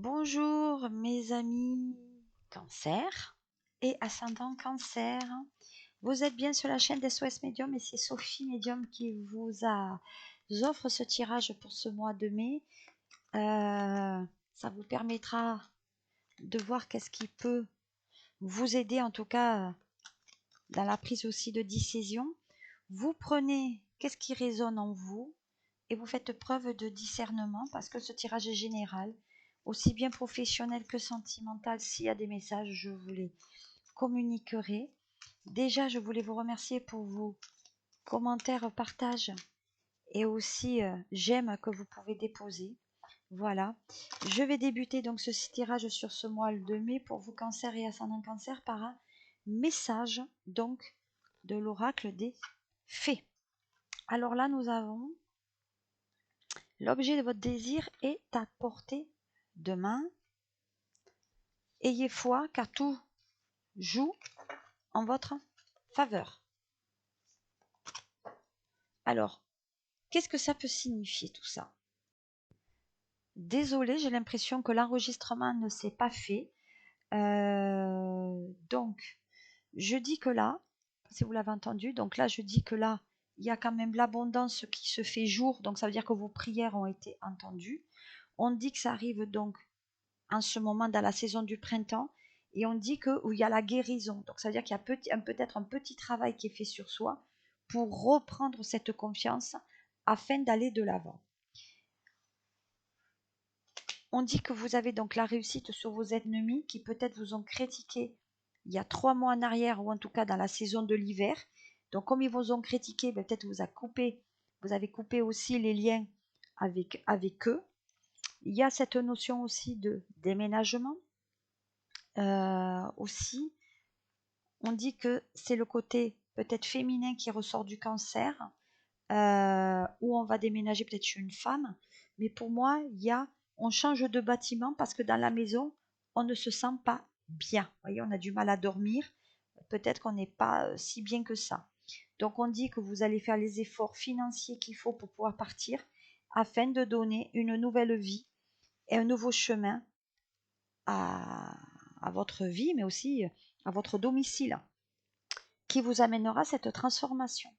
Bonjour mes amis Cancer et ascendant Cancer. Vous êtes bien sur la chaîne d'SOS Médium et c'est Sophie Médium qui vous offre ce tirage pour ce mois de mai. Ça vous permettra de voir qu'est-ce qui peut vous aider, en tout cas dans la prise aussi de décision. Vous prenez qu'est-ce qui résonne en vous et vous faites preuve de discernement parce que ce tirage est général, aussi bien professionnel que sentimental. S'il y a des messages, je vous les communiquerai. Déjà, je voulais vous remercier pour vos commentaires, partages et aussi j'aime que vous pouvez déposer. Voilà, je vais débuter donc ce tirage sur ce mois de mai pour vous Cancer et ascendant Cancer par un message donc de l'oracle des fées. Alors là, nous avons l'objet de votre désir est à portée de main. Ayez foi car tout joue en votre faveur. Alors, qu'est-ce que ça peut signifier tout ça? Désolée, j'ai l'impression que l'enregistrement ne s'est pas fait. Donc, je dis que là, si vous l'avez entendu, donc là, je dis que là, il y a quand même l'abondance qui se fait jour. Donc, ça veut dire que vos prières ont été entendues. On dit que ça arrive donc en ce moment dans la saison du printemps. Et on dit que où il y a la guérison. Donc, ça veut dire qu'il y a peut-être un petit travail qui est fait sur soi pour reprendre cette confiance afin d'aller de l'avant. On dit que vous avez donc la réussite sur vos ennemis qui peut-être vous ont critiqué il y a 3 mois en arrière ou en tout cas dans la saison de l'hiver. Donc comme ils vous ont critiqué, peut-être vous avez coupé aussi les liens avec eux. Il y a cette notion aussi de déménagement. Aussi, on dit que c'est le côté peut-être féminin qui ressort du Cancer, où on va déménager peut-être chez une femme. Mais pour moi, on change de bâtiment parce que dans la maison, on ne se sent pas bien. Vous voyez, on a du mal à dormir. Peut-être qu'on n'est pas si bien que ça. Donc on dit que vous allez faire les efforts financiers qu'il faut pour pouvoir partir afin de donner une nouvelle vie et un nouveau chemin à votre vie, mais aussi à votre domicile, qui vous amènera cette transformation.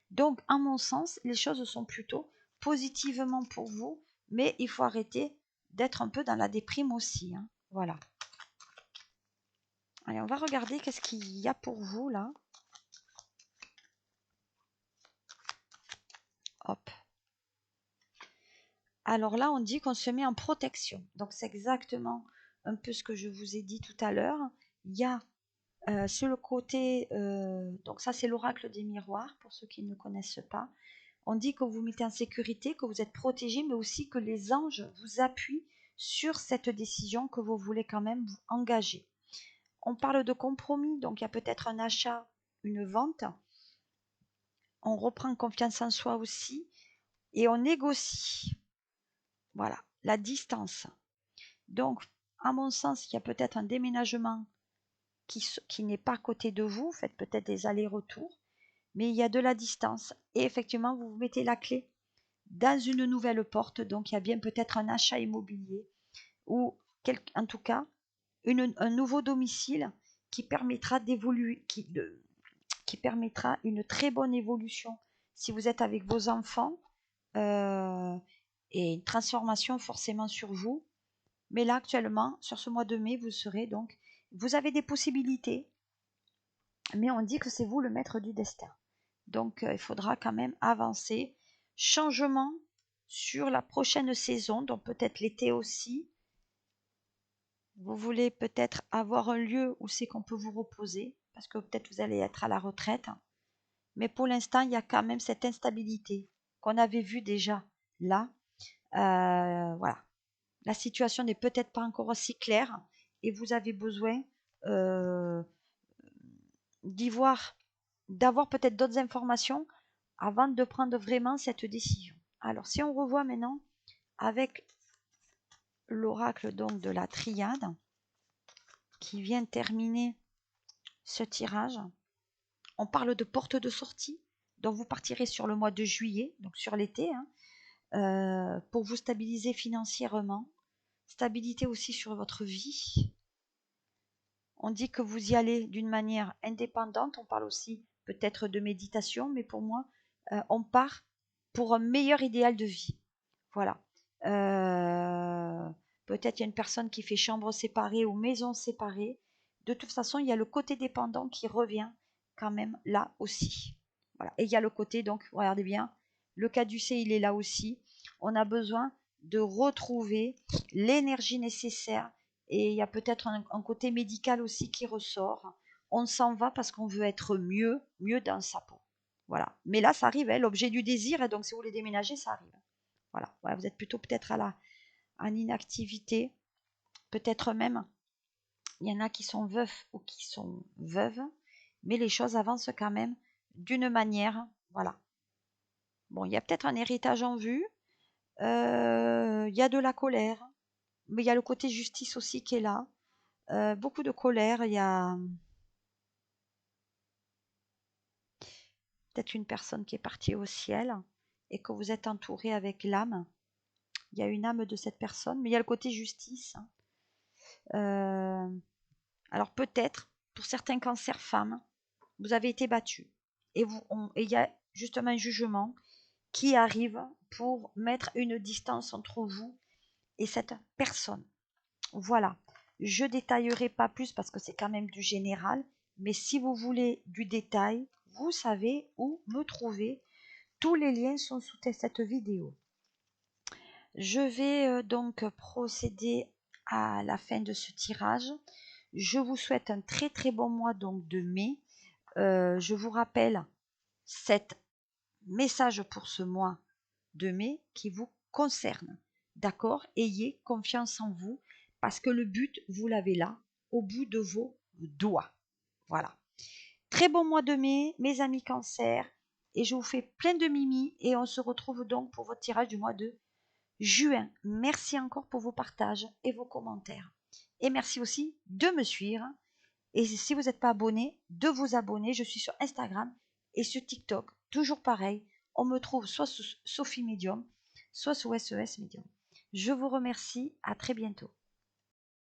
Donc, à mon sens, les choses sont plutôt positivement pour vous, mais il faut arrêter d'être un peu dans la déprime aussi. Hein. Voilà. Allez, on va regarder qu'est-ce qu'il y a pour vous là. Hop. Alors là, on dit qu'on se met en protection. Donc, c'est exactement un peu ce que je vous ai dit tout à l'heure. Il y a sur le côté, donc ça c'est l'oracle des miroirs, pour ceux qui ne connaissent pas. On dit que vous vous mettez en sécurité, que vous êtes protégé, mais aussi que les anges vous appuient sur cette décision que vous voulez quand même vous engager. On parle de compromis, donc il y a peut-être un achat, une vente. On reprend confiance en soi aussi et on négocie. Voilà, la distance. Donc, à mon sens, il y a peut-être un déménagement qui n'est pas à côté de vous. Vous faites peut-être des allers-retours, mais il y a de la distance. Et effectivement, vous mettez la clé dans une nouvelle porte. Donc, il y a bien peut-être un achat immobilier ou en tout cas un nouveau domicile qui permettra d'évoluer, qui permettra une très bonne évolution si vous êtes avec vos enfants et une transformation forcément sur vous. Mais là, actuellement, sur ce mois de mai, vous avez des possibilités, mais on dit que c'est vous le maître du destin. Donc, il faudra quand même avancer. Changement sur la prochaine saison, donc peut-être l'été aussi. Vous voulez peut-être avoir un lieu où c'est qu'on peut vous reposer, parce que peut-être vous allez être à la retraite. Mais pour l'instant, il y a quand même cette instabilité qu'on avait vue déjà là. Voilà. La situation n'est peut-être pas encore aussi claire et vous avez besoin d'avoir peut-être d'autres informations avant de prendre vraiment cette décision. Alors, si on revoit maintenant avec l'oracle donc de la triade qui vient terminer ce tirage, on parle de porte de sortie, donc vous partirez sur le mois de juillet, donc sur l'été, pour vous stabiliser financièrement. stabilité aussi sur votre vie. On dit que vous y allez d'une manière indépendante. On parle aussi peut-être de méditation, mais pour moi, on part pour un meilleur idéal de vie. Voilà. Peut-être il y a une personne qui fait chambre séparée ou maison séparée. De toute façon, il y a le côté dépendant qui revient quand même là aussi. Voilà. Et il y a le côté, donc, regardez bien, le caducée, il est là aussi. On a besoin de retrouver l'énergie nécessaire et il y a peut-être un côté médical aussi qui ressort. On s'en va parce qu'on veut être mieux dans sa peau. Voilà. Mais là, ça arrive, hein, l'objet du désir, et donc si vous voulez déménager, ça arrive. Voilà. Ouais, vous êtes plutôt peut-être en inactivité. Peut-être même, il y en a qui sont veufs ou qui sont veuves, mais les choses avancent quand même d'une manière. Voilà. Bon, il y a peut-être un héritage en vue. Il y a de la colère, mais il y a le côté justice aussi qui est là. Beaucoup de colère, il y a peut-être une personne qui est partie au ciel et que vous êtes entouré avec l'âme. Il y a une âme de cette personne, mais il y a le côté justice. Alors peut-être, pour certains cancers femmes, vous avez été battu et il y a justement un jugement qui arrive pour mettre une distance entre vous et cette personne. Voilà. Je détaillerai pas plus parce que c'est quand même du général, mais si vous voulez du détail, vous savez où me trouver. Tous les liens sont sous cette vidéo. Je vais donc procéder à la fin de ce tirage. Je vous souhaite un très très bon mois donc de mai. Je vous rappelle cet message pour ce mois de mai qui vous concerne. D'accord? Ayez confiance en vous parce que le but, vous l'avez là, au bout de vos doigts. Voilà. Très bon mois de mai, mes amis cancer, et je vous fais plein de mimi et on se retrouve donc pour votre tirage du mois de juin. Merci encore pour vos partages et vos commentaires. Et merci aussi de me suivre. Et si vous n'êtes pas abonné, de vous abonner. Je suis sur Instagram et sur TikTok. Toujours pareil. On me trouve soit sous Sophie Medium, soit sous SES Medium. Je vous remercie. À très bientôt.